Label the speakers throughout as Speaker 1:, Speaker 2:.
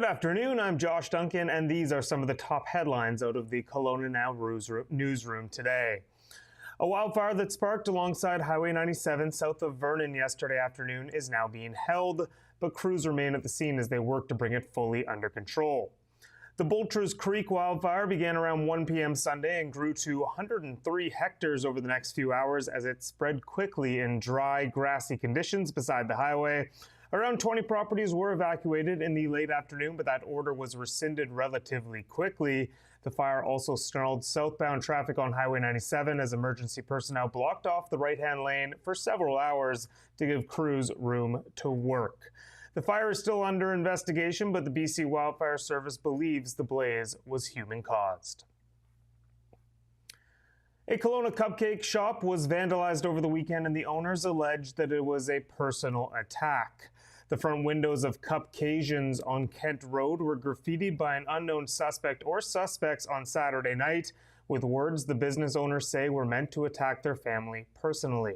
Speaker 1: Good afternoon, I'm Josh Duncan, and these are some of the top headlines out of the KelownaNow newsroom today. A wildfire that sparked alongside Highway 97 south of Vernon yesterday afternoon is now being held, but crews remain at the scene as they work to bring it fully under control. The Bolters Creek wildfire began around 1 p.m. Sunday and grew to 103 hectares over the next few hours as it spread quickly in dry, grassy conditions beside the highway. Around 20 properties were evacuated in the late afternoon, but that order was rescinded relatively quickly. The fire also snarled southbound traffic on Highway 97 as emergency personnel blocked off the right-hand lane for several hours to give crews room to work. The fire is still under investigation, but the BC Wildfire Service believes the blaze was human-caused. A Kelowna cupcake shop was vandalized over the weekend, and the owners alleged that it was a personal attack. The front windows of CupCasions on Kent Road were graffitied by an unknown suspect or suspects on Saturday night, with words the business owners say were meant to attack their family personally.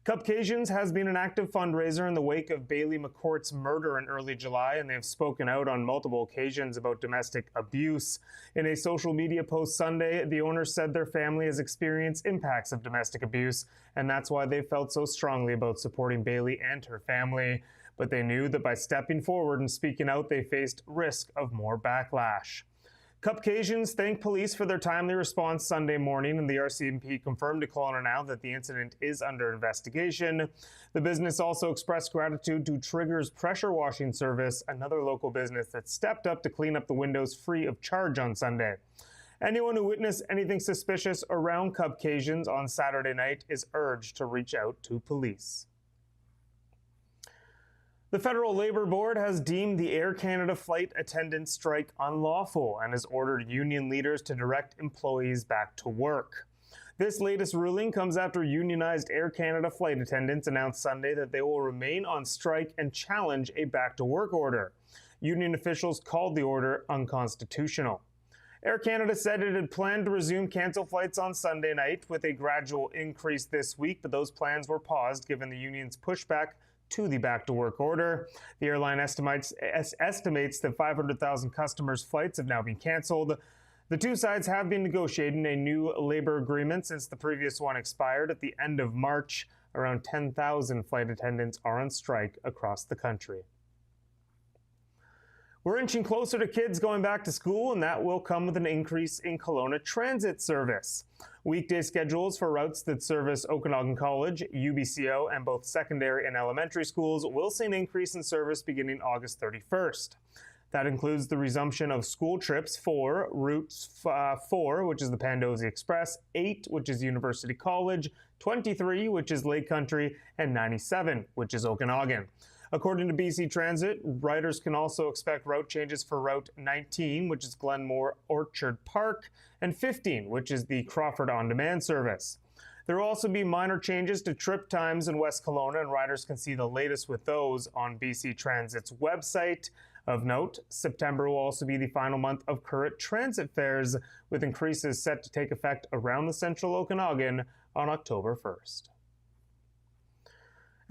Speaker 1: CupCasions has been an active fundraiser in the wake of Bailey McCourt's murder in early July, and they have spoken out on multiple occasions about domestic abuse. In a social media post Sunday, the owners said their family has experienced impacts of domestic abuse, and that's why they felt so strongly about supporting Bailey and her family. But they knew that by stepping forward and speaking out, they faced risk of more backlash. CupCasions thanked police for their timely response Sunday morning, and the RCMP confirmed to KelownaNow that the incident is under investigation. The business also expressed gratitude to Trigger's Pressure Washing Service, another local business that stepped up to clean up the windows free of charge on Sunday. Anyone who witnessed anything suspicious around CupCasions on Saturday night is urged to reach out to police. The Federal Labor Board has deemed the Air Canada flight attendant strike unlawful and has ordered union leaders to direct employees back to work. This latest ruling comes after unionized Air Canada flight attendants announced Sunday that they will remain on strike and challenge a back-to-work order. Union officials called the order unconstitutional. Air Canada said it had planned to resume canceled flights on Sunday night with a gradual increase this week, but those plans were paused given the union's pushback to the back-to-work order. The airline estimates that 500,000 customers' flights have now been canceled. The two sides have been negotiating a new labor agreement since the previous one expired at the end of March. Around 10,000 flight attendants are on strike across the country. We're inching closer to kids going back to school, and that will come with an increase in Kelowna Transit service. Weekday schedules for routes that service Okanagan College, UBCO, and both secondary and elementary schools will see an increase in service beginning August 31st. That includes the resumption of school trips for routes 4, which is the Pandosy Express, 8, which is University College, 23, which is Lake Country, and 97, which is Okanagan. According to BC Transit, riders can also expect route changes for Route 19, which is Glenmore Orchard Park, and 15, which is the Crawford On-Demand service. There will also be minor changes to trip times in West Kelowna, and riders can see the latest with those on BC Transit's website. Of note, September will also be the final month of current transit fares, with increases set to take effect around the central Okanagan on October 1st.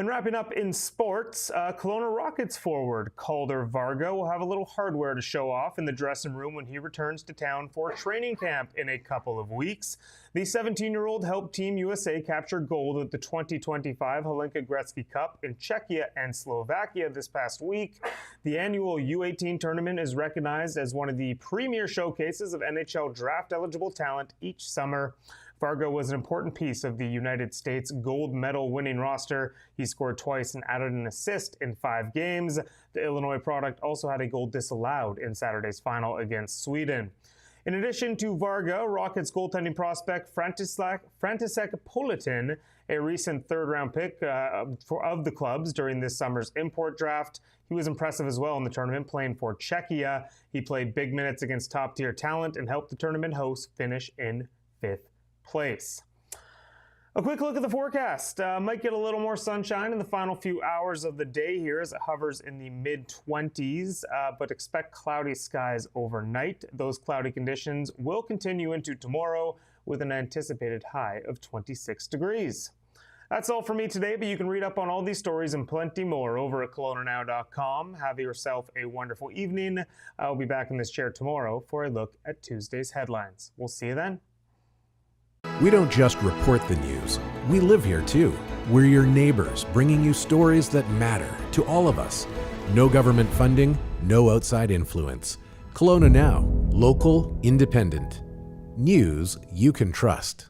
Speaker 1: And wrapping up in sports, Kelowna Rockets forward Kalder Varga will have a little hardware to show off in the dressing room when he returns to town for training camp in a couple of weeks. The 17-year-old helped Team USA capture gold at the 2025 Hlinka Gretzky Cup in Czechia and Slovakia this past week. The annual U18 tournament is recognized as one of the premier showcases of NHL draft-eligible talent each summer. Varga was an important piece of the United States gold medal winning roster. He scored twice and added an assist in 5 games. The Illinois product also had a goal disallowed in Saturday's final against Sweden. In addition to Varga, Rockets goaltending prospect František Politin, a recent third-round pick of the clubs during this summer's import draft. He was impressive as well in the tournament, playing for Czechia. He played big minutes against top-tier talent and helped the tournament host finish in 5th place. A quick look at the forecast. Might get a little more sunshine in the final few hours of the day here as it hovers in the mid-20s, but expect cloudy skies overnight. Those cloudy conditions will continue into tomorrow with an anticipated high of 26 degrees. That's all for me today, but you can read up on all these stories and plenty more over at KelownaNow.com. Have yourself a wonderful evening. I'll be back in this chair tomorrow for a look at Tuesday's headlines. We'll see you then.
Speaker 2: We don't just report the news. We live here too. We're your neighbors, bringing you stories that matter to all of us. No government funding, no outside influence. Kelowna Now, local, independent. News you can trust.